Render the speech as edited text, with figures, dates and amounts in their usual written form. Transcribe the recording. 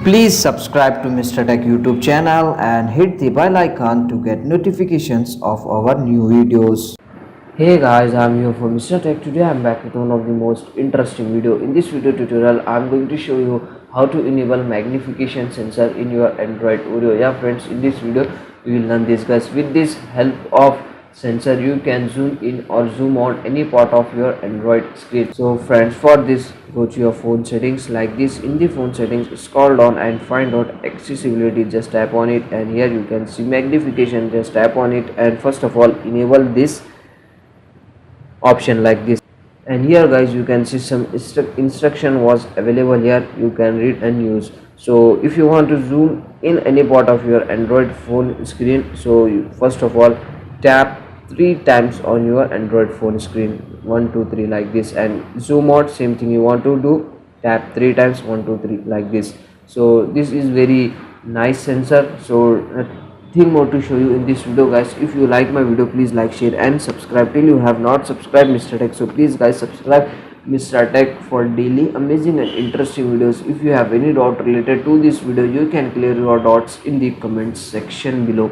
Please subscribe to Mr. Tech YouTube channel and hit the bell icon to get notifications of our new videos. Hey guys, I'm here for Mr. Tech. Today I'm back with one of the most interesting video. In this video tutorial, I'm going to show you how to enable magnification sensor in your Android Oreo. Yeah friends, in this video we will learn this guys. With this help of sensor, you can zoom in or zoom out any part of your Android screen. So friends, for this go to your phone settings like this. In the phone settings, scroll down and find out accessibility. Just tap on it and here you can see magnification. Just tap on it and first of all enable this option like this, and here guys you can see some instruction was available here, you can read and use. So if you want to zoom in any part of your Android phone screen, so you first of all tap 3 times on your Android phone screen, 1 2 3 like this, and zoom out, same thing you want to do, tap 3 times, 1 2 3 like this. So this is very nice sensor. So thing more to show you in this video guys. If you like my video, please like, share and subscribe. Till you have not subscribed Mr. Tech, so please guys subscribe Mr. Tech for daily amazing and interesting videos. If you have any doubt related to this video, you can clear your doubts in the comments section below.